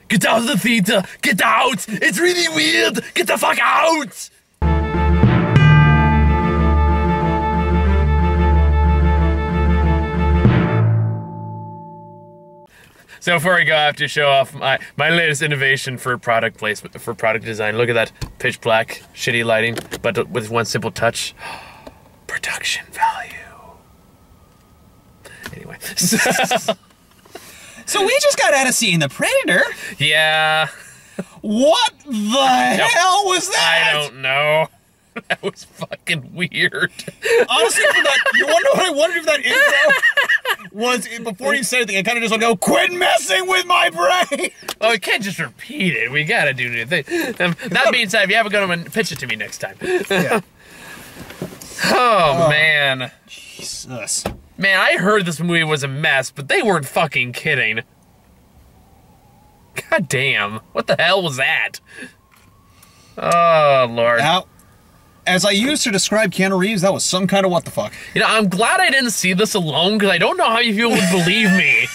Get out of the theater! Get out! It's really weird! Get the fuck out! So before I go, I have to show off my latest innovation for product placement, for product design. Look at that pitch black, shitty lighting, but with one simple touch. Production value. Anyway. So we just got out of seeing The Predator. Yeah. What the hell was that? I don't know. That was fucking weird. Honestly, for that, you wonder what I wondered if that intro was before you said anything. I kind of just want to go, quit messing with my brain. Oh, we can't just repeat it. We gotta do new things. That being said, if you have a good one, pitch it to me next time. Yeah. Oh, man. Jesus. Man, I heard this movie was a mess, but they weren't fucking kidding. God damn. What the hell was that? Oh, Lord. Now, as I used to describe Keanu Reeves, that was some kind of what the fuck. You know, I'm glad I didn't see this alone, because I don't know how you people would believe me.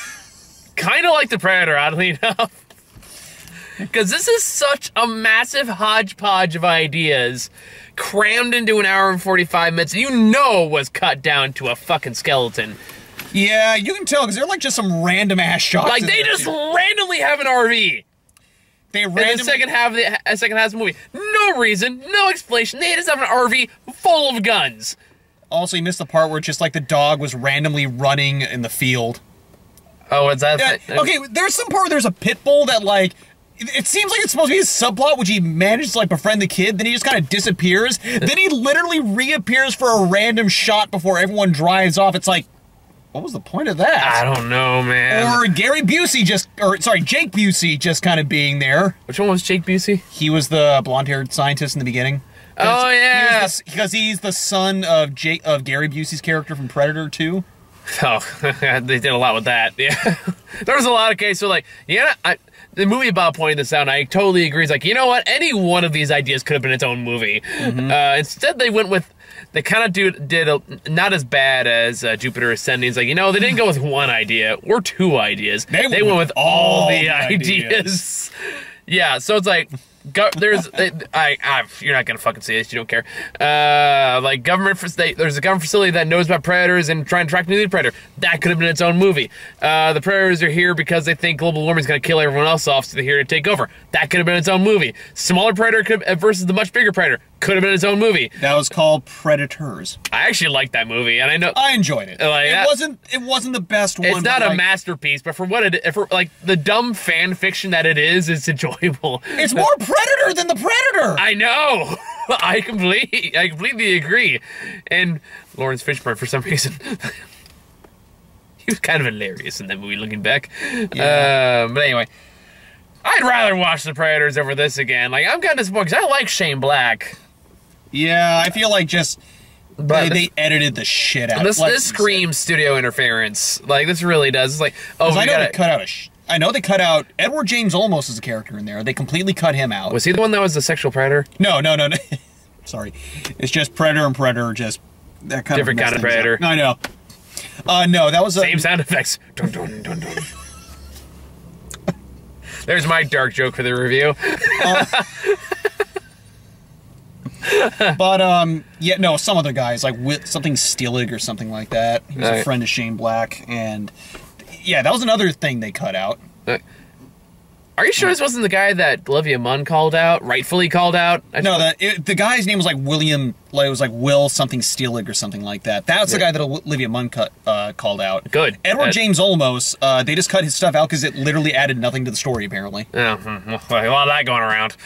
Kind of like The Predator, oddly enough. Because this is such a massive hodgepodge of ideas crammed into an hour and 45 minutes you know was cut down to a fucking skeleton. Yeah, you can tell, because they're like just some random ass shots. Like, they just randomly have an RV. They randomly... In the second half of the movie. No reason, no explanation. They just have an RV full of guns. Also, you missed the part where just like the dog was randomly running in the field. Oh, what's that? Yeah, okay, there's some part where there's a pit bull that like... It seems like it's supposed to be a subplot, which he manages to, like, befriend the kid, then he just kind of disappears. Then he literally reappears for a random shot before everyone drives off. It's like, what was the point of that? I don't know, man. Or Jake Busey just kind of being there. Which one was Jake Busey? He was the blonde-haired scientist in the beginning. Oh, yeah. Because he's the son of Gary Busey's character from Predator 2. Oh, they did a lot with that, yeah. There was a lot of cases where, like, yeah, the movie about pointing this out, and I totally agree. It's like, you know what? Any one of these ideas could have been its own movie. Mm-hmm. Instead, they went with... They kind of did not as bad as Jupiter Ascending. It's like, you know, they didn't go with one idea or two ideas. They went with all the ideas. Yeah, so it's like... you're not gonna fucking see this. You don't care. Like there's a government facility that knows about predators and trying to track new predator. That could have been its own movie. The predators are here because they think global warming is gonna kill everyone else off, so they're here to take over. That could have been its own movie. Smaller predator versus the much bigger predator could have been its own movie. That was called Predators. I actually liked that movie, and I know I enjoyed it. Like, it wasn't the best one. It's not a masterpiece, but for what for like the dumb fan fiction that it is, it's enjoyable. It's more Predator than the Predator. I know. I completely agree. And Lawrence Fishburne, for some reason, he was kind of hilarious in that movie. Looking back, yeah. But anyway. I'd rather watch The Predators over this again. Like, I'm kind of disappointed because I like Shane Black. Yeah, I feel like just they edited the shit out. This screams studio interference. Like, this really does. It's like, oh, I know they cut out I know they cut out Edward James Olmos as a character in there. They completely cut him out. Was he the one that was the sexual predator? No. Sorry, it's just Predator and Predator. Just that kind different kind of predator. I know. No, that was same sound effects. Dun, dun, dun, dun. There's my dark joke for the review. But, yeah, no, some other guys, like something Steelig or something like that. He was a friend of Shane Black, and, yeah, that was another thing they cut out. Are you sure this wasn't the guy that Olivia Munn called out, rightfully called out? No, the guy's name was like William, like it was like Will something Steelig or something like that. That's the guy that Olivia Munn called out. Good. Edward James Olmos, they just cut his stuff out because it literally added nothing to the story, apparently. Oh, well, a lot of that going around.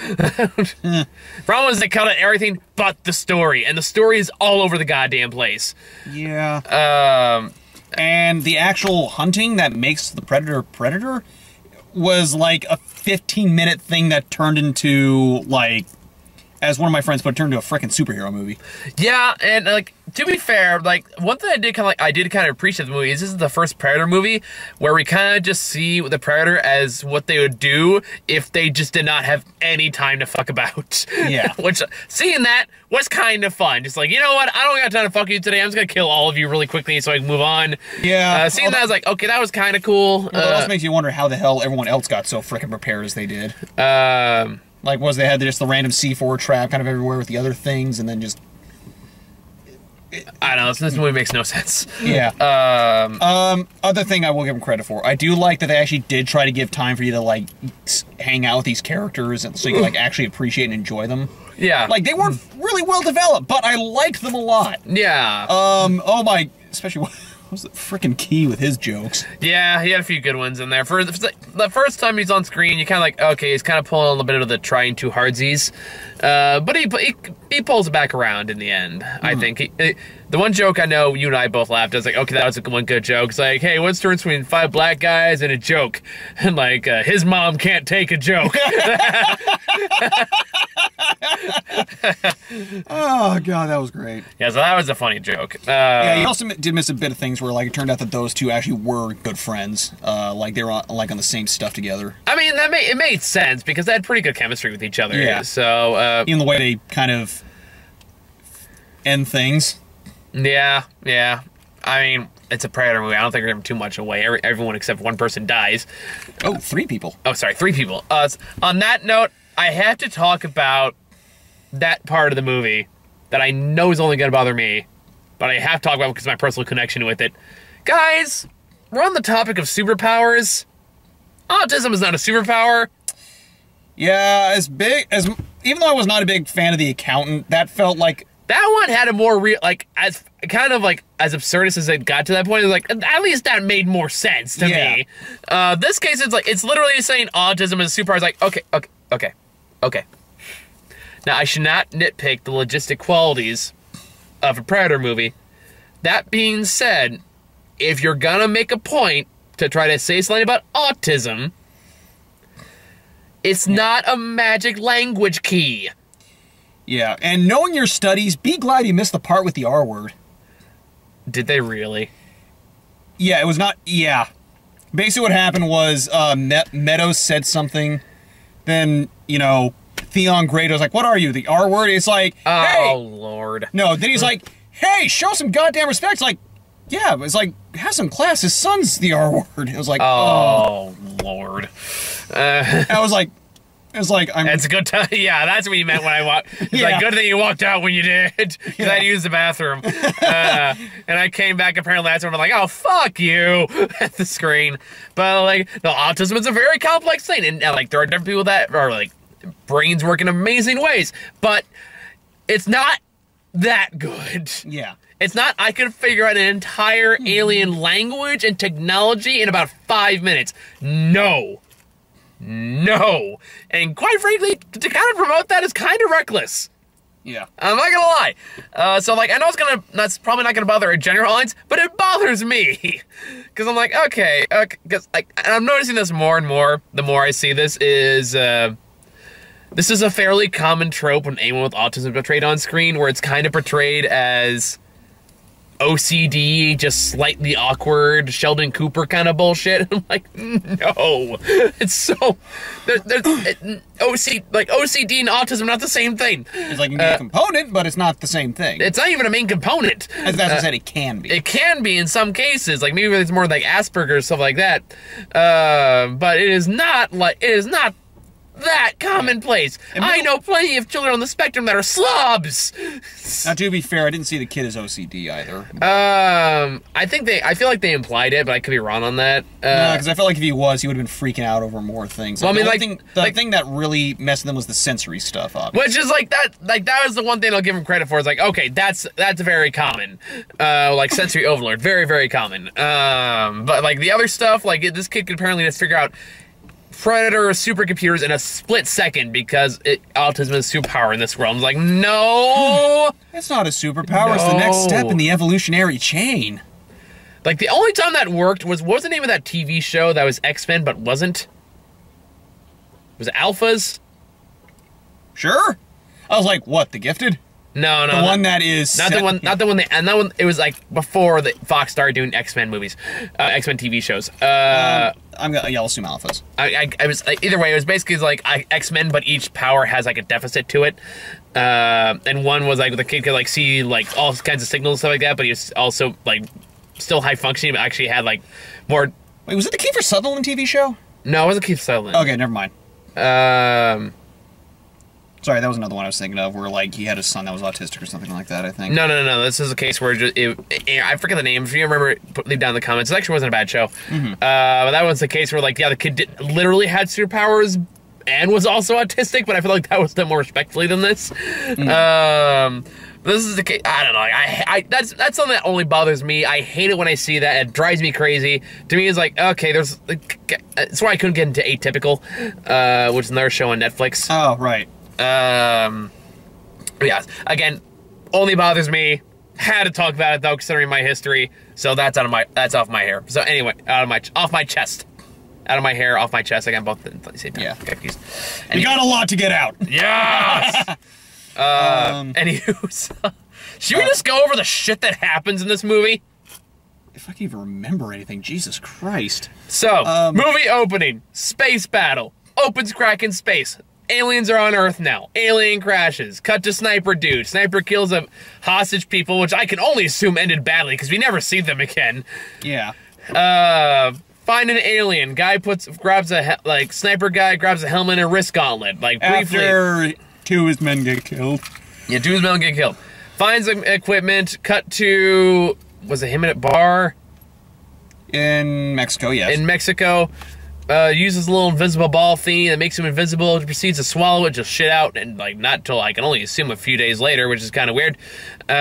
Problem is they cut out everything but the story, and the story is all over the goddamn place. Yeah. And the actual hunting that makes the Predator was like a 15-minute thing that turned into, like, as one of my friends put it, turned into a freaking superhero movie. Yeah, and like to be fair, like, one thing I did kind of appreciate the movie is this is the first Predator movie where we kind of just see the Predator as what they would do if they just did not have any time to fuck about. Yeah. Which, seeing that was kind of fun. Just like, you know what? I don't got time to fuck you today. I'm just going to kill all of you really quickly so I can move on. Yeah. Seeing that, I was like, okay, that was kind of cool. It also makes you wonder how the hell everyone else got so frickin' prepared as they did. Like, they had just the random C4 trap kind of everywhere with the other things, and then just... I don't know, this movie makes no sense. Yeah. Other thing I will give them credit for, I do like that they actually did try to give time for you to, like, hang out with these characters, and so you can, like, actually appreciate and enjoy them. Yeah. Like, they weren't really well developed, but I liked them a lot. Yeah. Oh my... Especially... What was the frickin' Key with his jokes? Yeah, he had a few good ones in there. For the first time he's on screen, you kind of like, okay, he's kind of pulling a little bit of the trying too hardsies. But he pulls it back around in the end, I think. The one joke I know you and I both laughed, I was like, okay, that was one good joke. It's like, hey, what's the difference between 5 black guys and a joke? And like, his mom can't take a joke. Oh, God, that was great. Yeah, so that was a funny joke. Yeah, you also did miss a bit of things where, like, it turned out that those two actually were good friends. Like, they were, like, on the same stuff together. I mean, it made sense because they had pretty good chemistry with each other. Yeah. So, even the way they kind of end things. Yeah. I mean, it's a Predator movie. I don't think we're giving too much away. Everyone except one person dies. Oh, 3 people. Oh, sorry, 3 people. On that note, I have to talk about that part of the movie that I know is only going to bother me, but I have to talk about it because of my personal connection with it. Guys, we're on the topic of superpowers. Autism is not a superpower. Yeah, even though I was not a big fan of The Accountant, that felt like... That one had a more real, like, as absurdist as it got to that point, it was like, at least that made more sense to me. This case, it's like, it's literally saying autism is a superpower. It's like, okay. Now, I should not nitpick the logistic qualities of a Predator movie. That being said, if you're gonna make a point to try to say something about autism, it's not a magic language key. Yeah, and knowing your studies, be glad you missed the part with the R word. Did they really? Yeah, it was not... Yeah. Basically what happened was Meadows said something, then, you know, Theon Grado was like, what are you, the R word? It's like, hey! Oh, Lord. No, then he's like, hey, show some goddamn respect. It's like, yeah, but it's like, have some class. His son's the R word. It was like, oh. Lord. I was like, I'm... It's a good time. Yeah, that's what you meant when I walked. It's like, good thing you walked out when you did. Because I had to use the bathroom. And I came back apparently last time. I'm like, oh, fuck you. At the screen. But, like, no, autism is a very complex thing. And, like, there are different people that are, like, brains work in amazing ways. But it's not that good. Yeah. It's not, I could figure out an entire alien language and technology in about 5 minutes. No. And quite frankly, to kind of promote that is kind of reckless. Yeah. I'm not gonna lie. So, like, I know that's probably not gonna bother a general audience, but it bothers me. Because I'm like, okay, because I'm noticing this more and more, the more I see this is a fairly common trope when anyone with autism is portrayed on screen, where it's kind of portrayed as OCD, just slightly awkward, Sheldon Cooper kind of bullshit. I'm like, no. It's so... OCD and autism are not the same thing. It's like a component, but it's not the same thing. It's not even a main component. As I said, it can be. It can be in some cases. Like, maybe it's more like Asperger's, stuff like that. But it is not that commonplace. I know plenty of children on the spectrum that are slobs. Now, to be fair, I didn't see the kid as OCD either. I feel like they implied it, but I could be wrong on that. No, because I felt like if he was, he would have been freaking out over more things. Like, well, I mean, the thing that really messed with them was the sensory stuff, obviously. Which is like that was the one thing I'll give him credit for. Is like, okay, that's very common. Like sensory overload, very, very common. But like the other stuff, like this kid could apparently just figure out Predator supercomputers in a split second because autism is a superpower in this world. I'm like, no! It's not a superpower, it's the next step in the evolutionary chain. Like, the only time that worked was, what was the name of that TV show that was X-Men but wasn't? Was it Alphas? Sure. I was like, what, The Gifted? No, The one that is not the one. Not the one. And that one. It was like before the Fox started doing X-Men movies, X-Men TV shows. I'll assume Alphas. I was either way. It was basically like X-Men, but each power has like a deficit to it. And one was like the kid could like see like all kinds of signals and stuff like that, but he was also like still high functioning, but actually had like more. Wait, was it the Kiefer Sutherland TV show? No, it wasn't Keith Sutherland. Okay, never mind. Sorry, that was another one I was thinking of, where like he had a son that was autistic or something like that. I think. No. This is a case where I forget the name. If you remember, leave down in the comments. It actually wasn't a bad show. But that was the case where like the kid literally had superpowers and was also autistic. But I feel like that was done more respectfully than this. This is the case. I don't know. That's something that only bothers me. I hate it when I see that. It drives me crazy. To me, it's like, okay, there's. That's why I couldn't get into Atypical, which is another show on Netflix. Oh, right. Yeah. Again, only bothers me. Had to talk about it though, considering my history. So that's off my hair. So anyway, off my chest. Out of my hair, off my chest. Again, both at the same time. Yeah. Okay, You got a lot to get out. Yes! Anywho, should we just go over the shit that happens in this movie? If I can even remember anything, Jesus Christ. So, movie opening, space battle, opens crack in space. Aliens are on Earth now. Alien crashes. Cut to Sniper Dude. Sniper kills a hostage people, which I can only assume ended badly because we never see them again. Yeah. Find an alien. Guy Sniper guy grabs a helmet and a wrist gauntlet. Like briefly. After two of his men get killed. Yeah, two of his men get killed. Finds some equipment. Cut to, was it him at a bar? In Mexico, yes. In Mexico. Uses a little invisible ball thing that makes him invisible. Proceeds to swallow it, just shit out, and like not till I can only assume a few days later, which is kind of weird. No,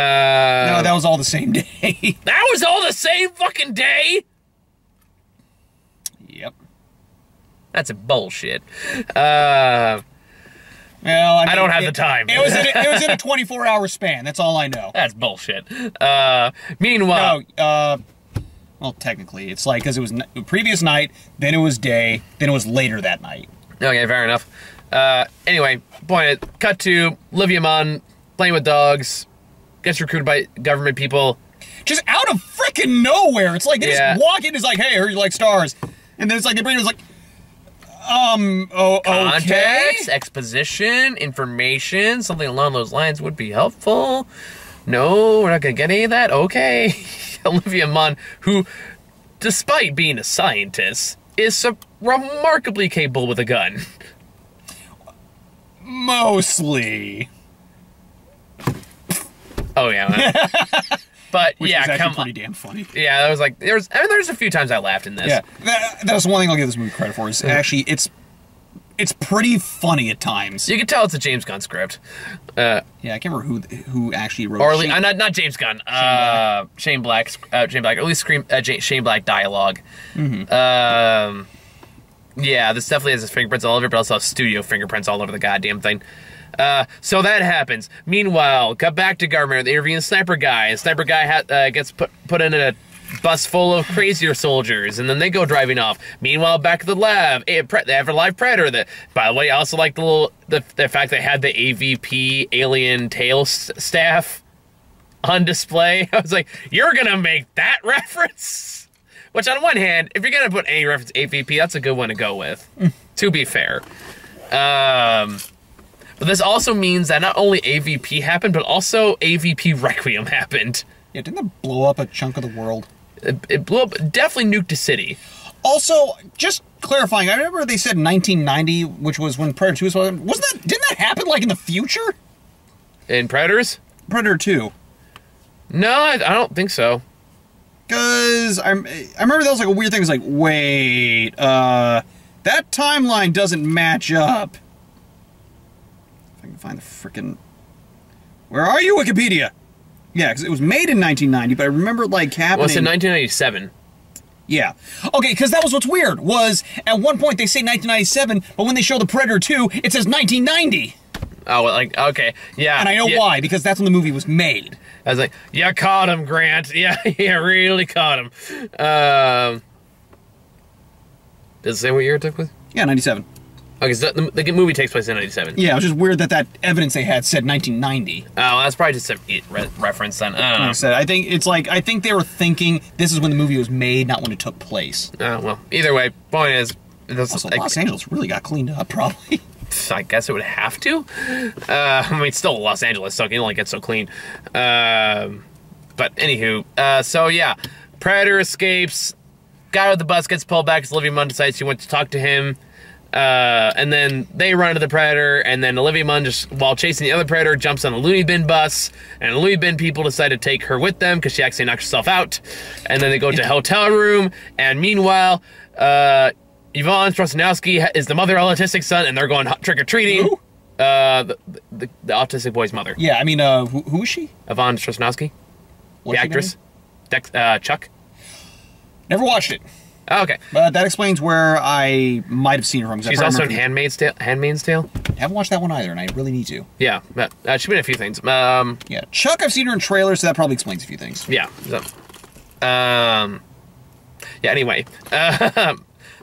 that was all the same day. That was all the same fucking day. Yep. That's a bullshit. Well, I don't have the time. It was in a 24-hour span. That's all I know. That's bullshit. Meanwhile, no. Well, technically, it's like because it was previous night, then it was day, then it was later that night. Okay, fair enough. Anyway, cut to Olivia Munn playing with dogs, gets recruited by government people. Just out of freaking nowhere. It's like they just walk in, it's like, hey, I heard you like stars. And then it's like they bring it, it's like, Context, okay. exposition, information, something along those lines would be helpful. No, we're not going to get any of that? Okay. Olivia Munn, who, despite being a scientist, is remarkably capable with a gun. Mostly. Oh, yeah. But, Which yeah, is come pretty damn funny. Yeah, that was like, there's a few times I laughed in this. Yeah, that's one thing I'll give this movie credit for, is actually, it's pretty funny at times. You can tell it's a James Gunn script. Yeah, I can't remember who actually wrote or not James Gunn. Shane Black. At least Shane Black dialogue. Yeah, this definitely has his fingerprints all over it, but also studio fingerprints all over the goddamn thing. So that happens. Meanwhile, cut back to government. They interview the sniper guy. And sniper guy gets put in a bus full of crazier soldiers, and then they go driving off. Meanwhile, back at the lab, they have a live predator. That, by the way, I also like the fact they had the AVP alien tail staff on display. I was like, you're gonna make that reference? Which, on one hand, if you're gonna put any reference to AVP, that's a good one to go with. To be fair, but this also means that not only AVP happened, but also AVP Requiem happened. Yeah, didn't that blow up a chunk of the world? It blew up, definitely nuked a city. Also, just clarifying, I remember they said 1990, which was when Predator 2 was. Didn't that happen like in the future? In Predators? Predator 2. No, I don't think so. Because I remember that was like a weird thing. It was like, wait, that timeline doesn't match up. If I can find the frickin'. Where are you, Wikipedia? Yeah, because it was made in 1990, but I remember like happening. Well, it's in 1997. Yeah. Okay, because that was what's weird, was at one point they say 1997, but when they show the Predator 2, it says 1990. Oh, like, okay, yeah. And I know why, because that's when the movie was made. I was like, you caught him, Grant. Yeah, you really caught him. Does it say what year it took with? Yeah, 97. Okay, so the movie takes place in 97. Yeah, it was just weird that evidence they had said 1990. Oh, that's probably just a reference then. I don't know. Like I said, I think they were thinking this is when the movie was made, not when it took place. Well, either way, point is... Also, Los Angeles really got cleaned up, probably. I guess it would have to. I mean, it's still Los Angeles, so it can only get so clean. But anywho, so yeah, Predator escapes. Guy with the bus gets pulled back because Olivia Munn decides she wants to talk to him. And then they run into the Predator, and then Olivia Munn, just while chasing the other Predator, jumps on a loony bin bus, and the loony bin people decide to take her with them because she accidentally knocked herself out. And then they go to a hotel room, and meanwhile, Yvonne Strasinowski is the mother of the autistic son, and they're going trick-or-treating. Who? The autistic boy's mother. Yeah, I mean, who is she? Yvonne Strasinowski, the actress. Chuck. Never watched it. Oh, okay. But that explains where I might have seen her from. She's also in Handmaid's Tale. Haven't watched that one either, and I really need to. Yeah, she's been in a few things. Yeah, Chuck, I've seen her in trailers, so that probably explains a few things. Yeah. So, anyway.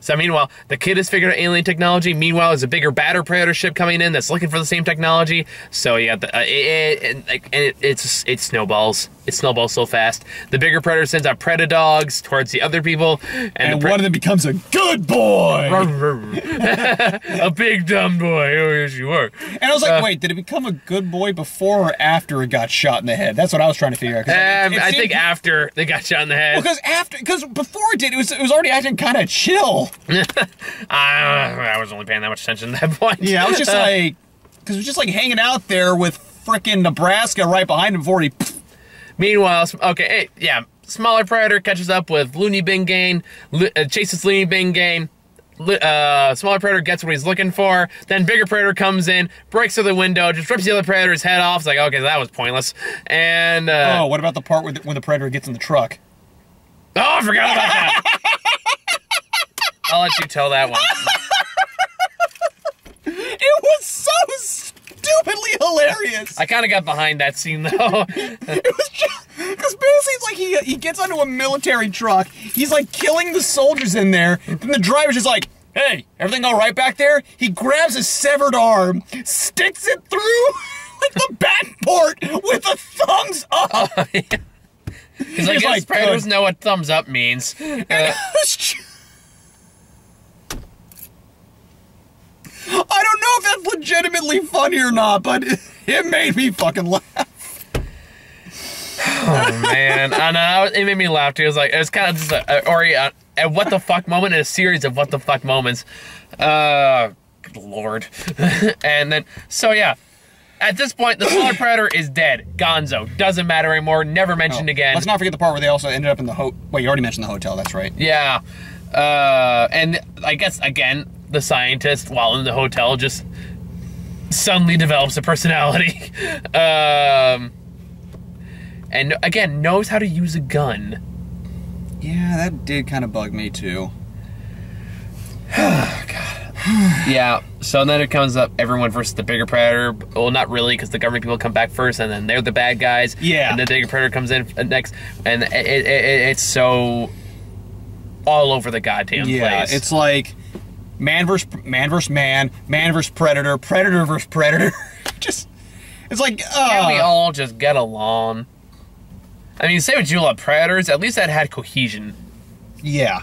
So meanwhile, the kid has figured out alien technology. Meanwhile, there's a bigger, badder Predator ship coming in that's looking for the same technology. So yeah, it snowballs. It snowballs so fast. The bigger Predator sends out Predadogs towards the other people, and one of them becomes a good boy. A big dumb boy. Oh yes, you are. And I was like, wait, did it become a good boy before or after it got shot in the head? That's what I was trying to figure out. I think after they got shot in the head. Well, because before it did, it was already acting kind of chill. I was only paying that much attention at that point. Yeah, I was just like, because it was just like hanging out there with frickin' Nebraska right behind him before he. Meanwhile, smaller Predator catches up with Looney Bin Gang, chases Looney Bin Gang. Smaller Predator gets what he's looking for. Then bigger Predator comes in, breaks through the window, just rips the other Predator's head off. It's like, okay, that was pointless. And what about the part when the Predator gets in the truck? Oh, I forgot about that. I'll let you tell that one. It was so stupidly hilarious. I kind of got behind that scene, though. It was just... Because basically it's like he gets onto a military truck, he's like killing the soldiers in there, then the driver's just like, hey, everything all right back there? He grabs a severed arm, sticks it through like the back port with a thumbs up. Oh, yeah. He's like, Predators know what thumbs up means. I don't know if that's legitimately funny or not, but it made me fucking laugh. Oh man, I know it made me laugh too. It was kind of just a what the fuck moment in a series of what the fuck moments. Good lord. And then at this point, the smaller Predator is dead. Gonzo. Doesn't matter anymore. Never mentioned again. Let's not forget the part where they also ended up in the Wait, you already mentioned the hotel. That's right. Yeah. And I guess again, the scientist, while in the hotel, just suddenly develops a personality. And again, knows how to use a gun. Yeah, that did kind of bug me too. Oh, God. Yeah, so then it comes up everyone versus the bigger Predator. Well, not really, because the government people come back first, and then they're the bad guys. Yeah. And the bigger Predator comes in next, and it's so all over the goddamn place. Yeah, it's like man versus man, man versus Predator, Predator versus Predator. Just, it's like, Can't we all just get along? I mean, say what you love Predators, at least that had cohesion. Yeah.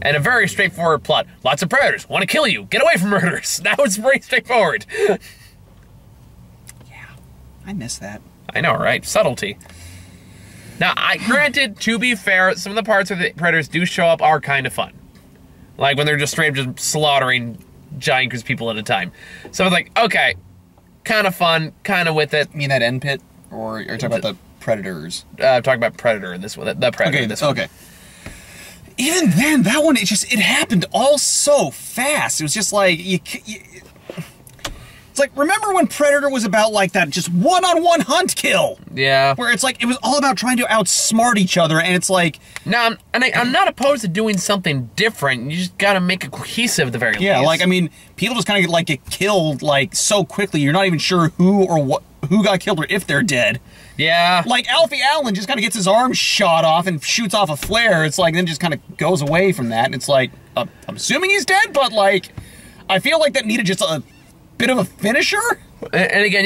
And a very straightforward plot. Lots of Predators want to kill you. Get away from murderers. Now it's very straightforward. Yeah. I miss that. I know, right? Subtlety. Now, granted, to be fair, some of the parts where the Predators do show up are kind of fun. Like when they're just straight up just slaughtering giant groups of people at a time. So it's like, okay, kind of fun, kind of with it. You mean that end pit? Or are you talking about the Predators? I'm talking about Predator in this one. The Predator in this one. Okay. Even then, that one, it happened all so fast. It was just like, it's like, remember when Predator was about like that just one-on-one hunt kill? Yeah. Where it's like, it was all about trying to outsmart each other, and it's like... No, I'm not opposed to doing something different. You just gotta make it cohesive at the very least. Yeah, like, I mean, people just kind of like get killed like so quickly, you're not even sure who got killed or if they're dead. Yeah. Like, Alfie Allen just kind of gets his arm shot off and shoots off a flare. It's like, then just kind of goes away from that. And it's like, I'm assuming he's dead, but like, I feel like that needed just a bit of a finisher. And again,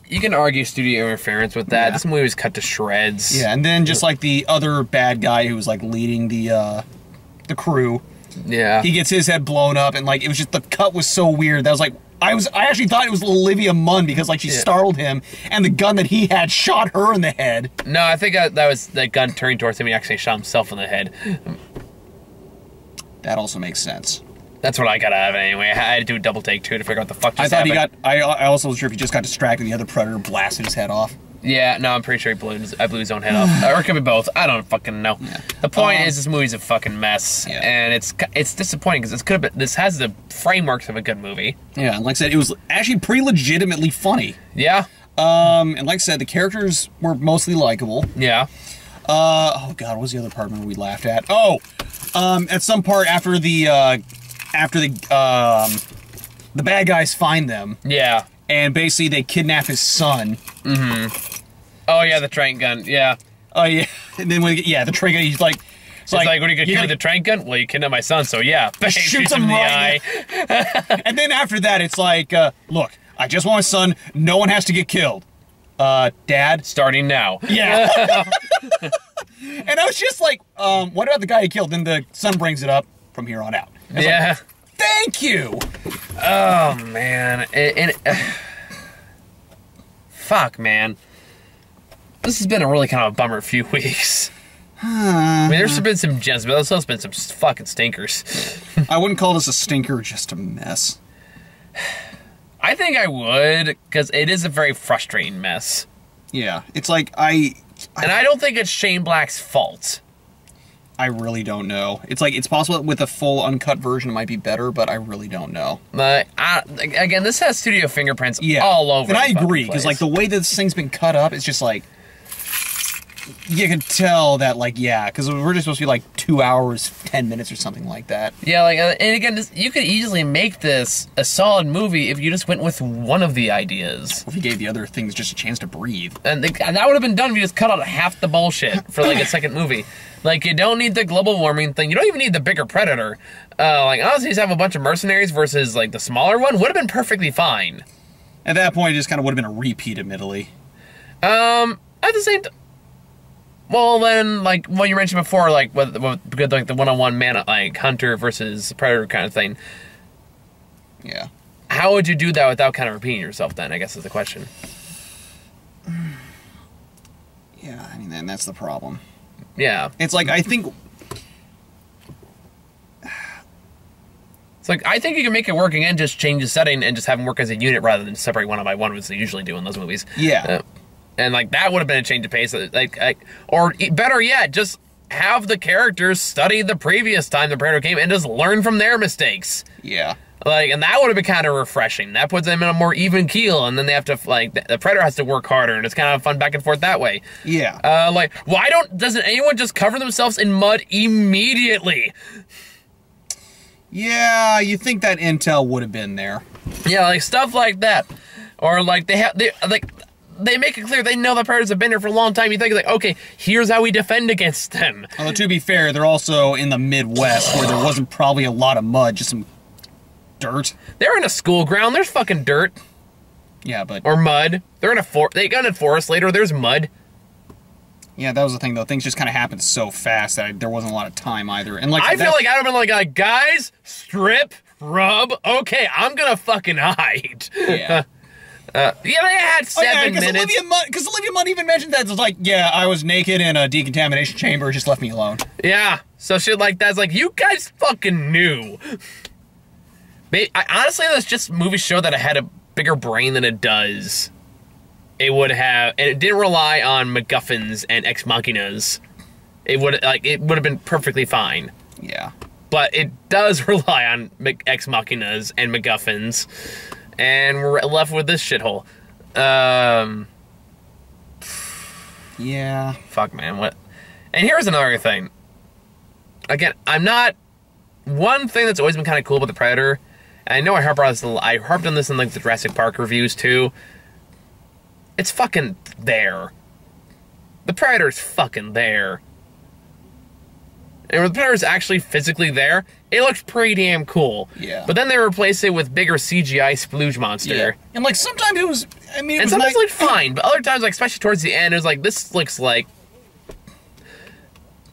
you can argue studio interference with that. Yeah. This movie was cut to shreds. Yeah, and then just like the other bad guy who was like leading the crew. Yeah. He gets his head blown up, and like it was just the cut was so weird. That was like I actually thought it was Olivia Munn because like she startled him, and the gun that he had shot her in the head. No, I think that was that gun turning towards him. He actually shot himself in the head. That also makes sense. That's what I got out of it anyway. I had to do a double take too to figure out what the fuck just I thought happened. I also was sure if he just got distracted, the other predator blasted his head off. Yeah, no, I'm pretty sure I blew his own head off. Or it could be both. I don't fucking know. Yeah. The point is, this movie's a fucking mess, and it's disappointing because this has the frameworks of a good movie. Yeah, and like I said, it was actually pretty legitimately funny. Yeah. And like I said, the characters were mostly likable. Yeah. Oh god, what was the other part when we laughed at? Oh, at some part after the bad guys find them. Yeah. And basically they kidnap his son. Mm-hmm. Oh yeah, the trank gun. Yeah. Oh yeah. And then the trank gun. He's like, it's like, what are you gonna do with the trank gun? Well, you kidnapped my son, so yeah. Shoots him right in the eye. And then after that, it's like, look, I just want my son. No one has to get killed. Dad, starting now. Yeah. And I was just like, what about the guy he killed? Then the son brings it up from here on out. Yeah. Like, thank you. Oh man. Fuck, man. This has been a really kind of a bummer few weeks. I mean, there's been some gems, but there's also been some fucking stinkers. I wouldn't call this a stinker, just a mess. I think I would, because it is a very frustrating mess. Yeah, it's like and I don't think it's Shane Black's fault. I really don't know. It's like, it's possible that with a full uncut version it might be better, but I really don't know. Again, this has studio fingerprints all over. And I agree, because like the way that this thing's been cut up, it's just like, you can tell that like, yeah, because we're just supposed to be like 2 hours, 10 minutes or something like that. Yeah, like, and again, you could easily make this a solid movie if you just went with one of the ideas. Or if you gave the other things just a chance to breathe. And that would have been done if you just cut out half the bullshit for like a second movie. Like, you don't need the global warming thing. You don't even need the bigger predator. Like, honestly, just have a bunch of mercenaries versus, like, the smaller one would have been perfectly fine. At that point, it just kind of would have been a repeat, admittedly. At the same time... Well, then, like, what you mentioned before, like, with like, the one-on-one man, like, hunter versus predator kind of thing. Yeah. How would you do that without kind of repeating yourself, then, I guess is the question. Yeah, I mean, then that's the problem. Yeah. It's like, I think... It's like, I think you can make it work again, just change the setting and just have them work as a unit rather than separate one by one, which they usually do in those movies. Yeah. And, like, that would have been a change of pace. Or better yet, just have the characters study the previous time the Predator came and just learn from their mistakes. Yeah. Like, and that would have been kind of refreshing. That puts them in a more even keel, and then they have to, like, the Predator has to work harder, and it's kind of fun back and forth that way. Yeah. Like, doesn't anyone just cover themselves in mud immediately? Yeah, you think that intel would have been there. Yeah, like, stuff like that. Or, like, they make it clear they know the Predators have been here for a long time. You think, like, okay, here's how we defend against them. Although, to be fair, they're also in the Midwest, where there wasn't probably a lot of mud, just some dirt. They're in a school ground. There's fucking dirt. Yeah, but... Or mud. They're in they got in a forest later. There's mud. Yeah, that was the thing, though. Things just kind of happened so fast that there wasn't a lot of time, either. And like, I feel like I would have been like, guys, strip, rub. Okay, I'm gonna fucking hide. Yeah. Yeah, they had 7 minutes. Because Olivia Munn even mentioned that. It's like, yeah, I was naked in a decontamination chamber. Just left me alone. Yeah. So shit like that's like, you guys fucking knew. Honestly, that's just movies show that it had a bigger brain than it does. It would have, and it didn't rely on MacGuffins and ex machinas. It would have been perfectly fine. Yeah. But it does rely on ex machinas and MacGuffins. And we're left with this shithole. Yeah. Fuck, man. What? And here's another thing. Again, one thing that's always been kind of cool about the Predator, and I know I harped on this in like the Jurassic Park reviews too. It's fucking there. The Predator's fucking there. And when the Predator's actually physically there, it looked pretty damn cool. Yeah. But then they replaced it with bigger CGI splooge monster. Yeah. And like sometimes it was, I mean, it was sometimes it looked fine, but other times, like especially towards the end, it was like this looks like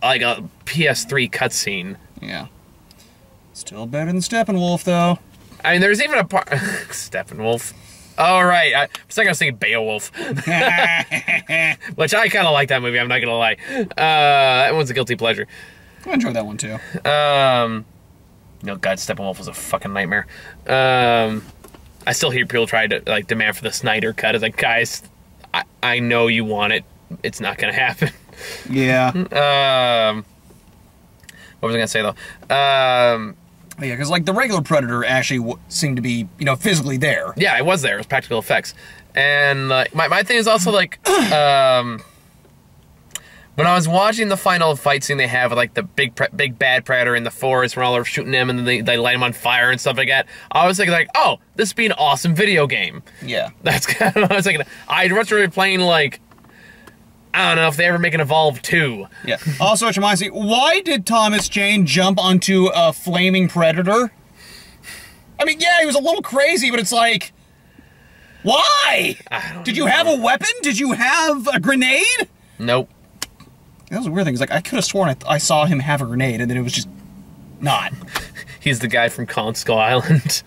a PS3 cutscene. Yeah. Still better than Steppenwolf, though. I mean, there's even a part Steppenwolf. Oh, right. I was thinking Beowulf. Which I kind of like that movie, I'm not going to lie. That one's a guilty pleasure. I enjoyed that one, too. No, God, Steppenwolf was a fucking nightmare. I still hear people try to, like, demand for the Snyder cut. It's like, guys, I know you want it. It's not going to happen. Yeah. What was I going to say, though? Yeah, because, like, the regular Predator actually seemed to be, you know, physically there. Yeah, it was there. It was practical effects. And my thing is also, like, when I was watching the final fight scene they have with, like, the big bad Predator in the forest where all are shooting him and then they light him on fire and stuff like that, I was thinking, like, oh, this would be an awesome video game. Yeah. That's kind of what I was thinking. I'd much rather be playing, like, I don't know if they ever make an Evolve 2. Yeah. Also, which reminds me, why did Thomas Jane jump onto a flaming Predator? I mean, yeah, he was a little crazy, but it's like, why? Did you have a weapon? Did you have a grenade? Nope. That was a weird thing. It's like, I could have sworn I saw him have a grenade, and then it was just not. He's the guy from Kong Skull Island.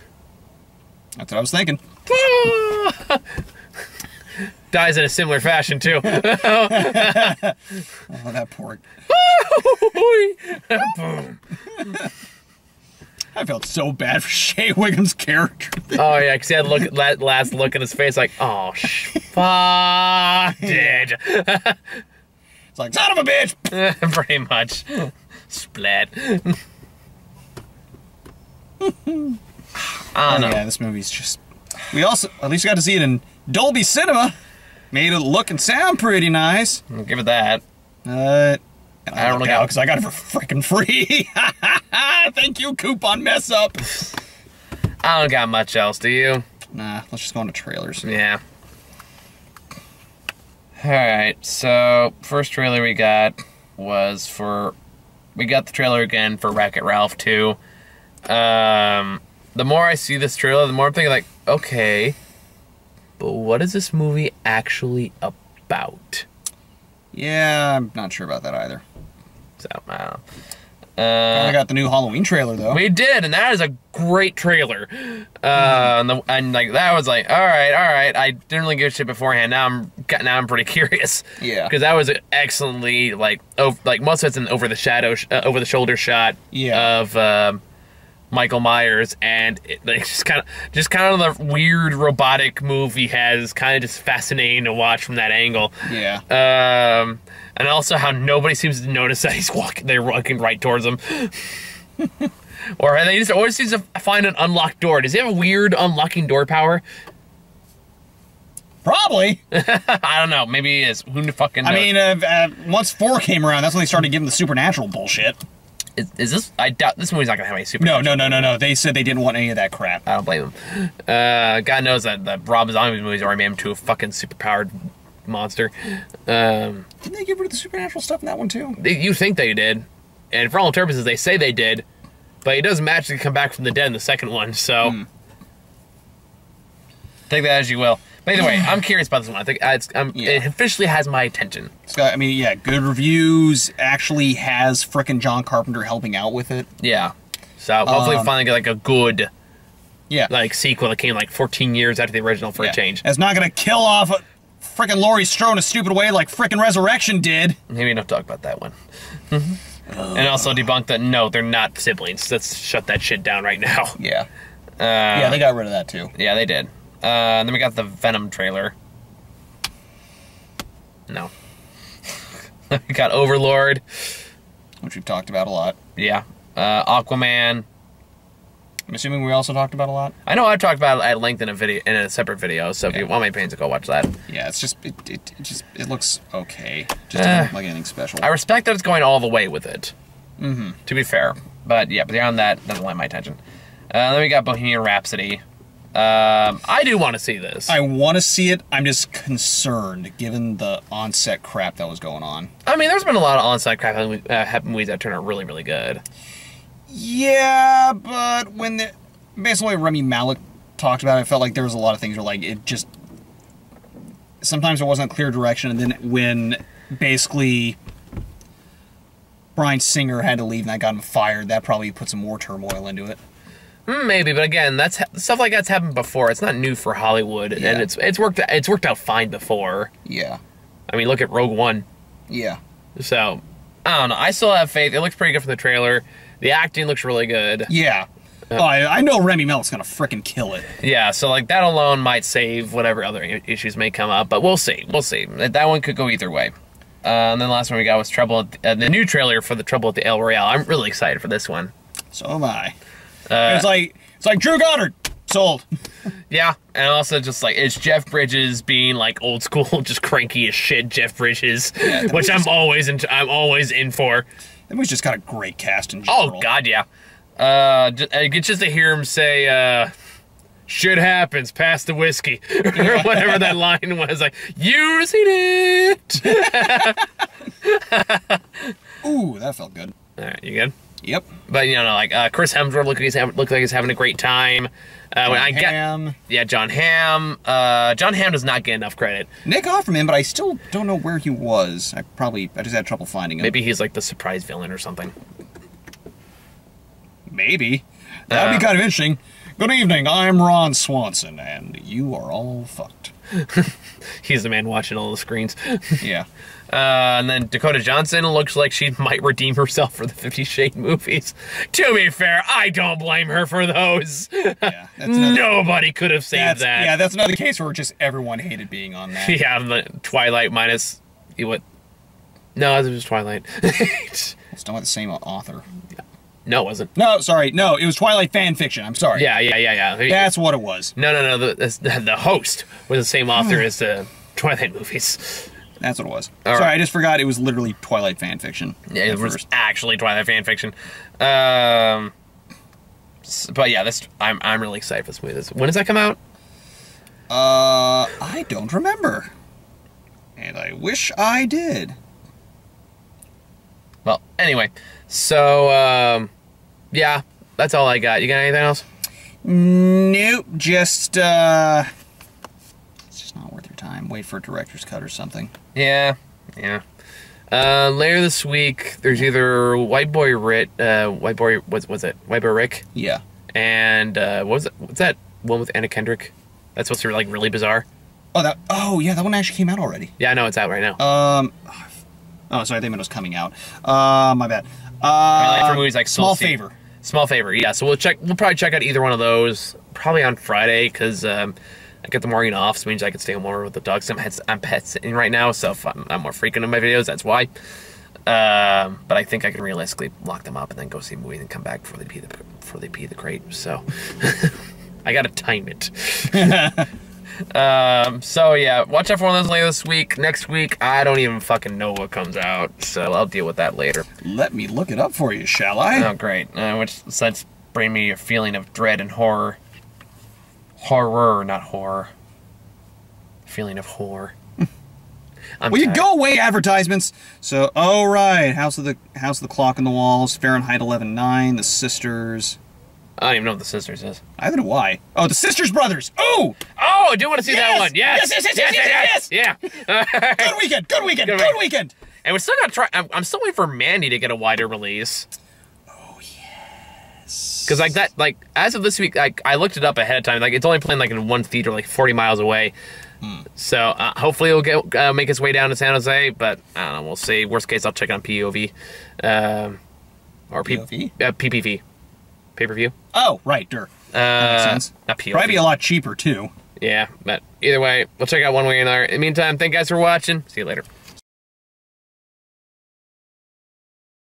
That's what I was thinking. Dies in a similar fashion, too. Oh, that pork. Boom. I felt so bad for Shea Wiggum's character. Oh, yeah, because he had that last look in his face like, oh, fuck, dude. It's like, son of a bitch! Pretty much. Splat. I don't know. Yeah, this movie's just... We also, at least got to see it in Dolby Cinema. Made it look and sound pretty nice. I'll give it that. I don't look out out because I got it for freaking free. Thank you, coupon mess up. I don't got much else, do you? Nah, let's just go on to trailers. Yeah. Alright, so first trailer we got was we got the trailer again for Wreck-It Ralph 2. The more I see this trailer, the more I'm thinking like, okay, but what is this movie actually about? Yeah, I'm not sure about that either. So, I don't know. I got the new Halloween trailer, though. We did, and that is a great trailer. And like that was like, all right. I didn't really give a shit beforehand. Now I'm pretty curious. Yeah. Because that was excellently like most of it's an over the shoulder shot. Yeah. Of Michael Myers, and just kind of the weird robotic move he has is kind of just fascinating to watch from that angle. Yeah. And also how nobody seems to notice that they're walking right towards him. Or they just always seem to find an unlocked door. Does he have a weird unlocking door power? Probably. I don't know. Maybe he is. Who fucking knows? I mean, once 4 came around, that's when they started giving the supernatural bullshit. Is this? I doubt this movie's not gonna have any supernatural. No. They said they didn't want any of that crap. I don't blame them. God knows that Rob Zombie's movies already made him to a fucking superpowered monster. Didn't they get rid of the supernatural stuff in that one too? You think they did, and for all purposes, they say they did, but he does magically come back from the dead in the second one. So take that as you will. But either way, I'm curious about this one. I think it officially has my attention. It's got, good reviews. Actually has frickin' John Carpenter helping out with it. Yeah. So hopefully we finally get like a good sequel that came like 14 years after the original for a change. It's not gonna kill off frickin' Laurie Strode in a stupid way like frickin' Resurrection did. Maybe not talk about that one. And also debunk that no, they're not siblings. Let's shut that shit down right now. Yeah. They got rid of that too. Yeah, they did. Then we got the Venom trailer. No. We got Overlord. Which we've talked about a lot. Yeah. Aquaman. I'm assuming we also talked about a lot. I know I talked about it at length in a separate video, so if you want my opinions, go watch that. Yeah, it's just it looks okay. Just doesn't look like anything special. I respect that it's going all the way with it. To be fair. But yeah, beyond that, doesn't land my attention. Then we got Bohemian Rhapsody. I do want to see this. I want to see it. I'm just concerned, given the on-set crap that was going on. I mean, there's been a lot of on-set crap movies that turn out really, really good. Yeah, but when basically Remy Malek talked about it, I felt like there was a lot of things where, like, it just... Sometimes it wasn't a clear direction, and then when basically Bryan Singer had to leave and that got him fired, that probably put some more turmoil into it. Maybe, but again, that's stuff like that's happened before. It's not new for Hollywood, and it's worked out fine before. Yeah. I mean, look at Rogue One. Yeah. So, I don't know. I still have faith. It looks pretty good from the trailer. The acting looks really good. Yeah. I know Remy Malek's gonna frickin' kill it. Yeah, so like that alone might save whatever other issues may come up, but we'll see. We'll see. That one could go either way. And then the last one we got was the new trailer for the Trouble at the El Royale. I'm really excited for this one. So am I. It's like Drew Goddard. Sold. Yeah, and also just like it's Jeff Bridges being like old school, just cranky as shit. Jeff Bridges, yeah, which I'm always in for. That movie's just got a great cast in general. Oh God, yeah. Just to hear him say, "Shit happens, pass the whiskey," or whatever that line was. Like, you've seen it. Ooh, that felt good. All right, you good? Yep. But you know, like Chris Hemsworth looked like he's having a great time. John Hamm. John Hamm. John Hamm does not get enough credit. Nick Offerman, but I still don't know where he was. I just had trouble finding him. Maybe he's like the surprise villain or something. Maybe. That'd be kind of interesting. Good evening, I'm Ron Swanson, and you are all fucked. He's the man watching all the screens. Yeah. And then Dakota Johnson looks like she might redeem herself for the 50 Shades movies. To be fair, I don't blame her for those. Yeah, nobody could have saved that. Yeah, that's another case where just everyone hated being on that. Yeah, the Twilight minus... what? No, it was Twilight. It's done with the same author. Yeah. No, it wasn't. No, sorry. No, it was Twilight fan fiction. I'm sorry. Yeah. That's what it was. No. The host was the same author as the Twilight movies. That's what it was. All sorry, right. I just forgot it was literally Twilight fan fiction. Yeah, it was actually Twilight fan fiction. But yeah, I'm really excited for this movie. When does that come out? I don't remember. And I wish I did. Well, anyway, so, yeah, that's all I got. You got anything else? Nope, just, it's just not worth your time. Wait for a director's cut or something. Yeah. Later this week, there's either White Boy Rick, what's it? White Boy Rick? Yeah. And, what's that one with Anna Kendrick? That's supposed to be, like, really bizarre. Oh, yeah, that one actually came out already. Yeah, I know, it's out right now. Oh, sorry, I think it was coming out. My bad. I mean, like for movies like Small Favor. Small Favor, yeah. So we'll probably check out either one of those probably on Friday because I get the morning off, so it means I can stay home more with the dogs. I'm pet sitting right now, so if I'm more frequent in my videos, that's why. But I think I can realistically lock them up and then go see a movie and come back before they pee the crate. So I gotta time it. So yeah, watch out for one of those later this week. Next week, I don't even fucking know what comes out, so I'll deal with that later. Let me look it up for you, shall I? Oh, great. Which that's bring me a feeling of dread and horror. Horror, not horror. Feeling of horror. Well, you go away, advertisements. So, oh right, House of the Clock on the Walls, Fahrenheit 11/9, The Sisters. I don't even know what The Sisters is. I don't know why. Oh, The Sisters Brothers. Oh! Oh, I do want to see that one. Yes! Yeah. Good weekend. And we're still gonna try. I'm still waiting for Mandy to get a wider release. Oh yes. Because as of this week, I looked it up ahead of time. Like it's only playing like in one theater, like 40 miles away. So hopefully it'll make its way down to San Jose. But I don't know. We'll see. Worst case, I'll check on POV or POV? PPV. Pay-per-view? Oh, right, that makes sense. Not POV. Probably be a lot cheaper, too. Yeah, but either way, we'll check out one way or another. In the meantime, thank you guys for watching. See you later.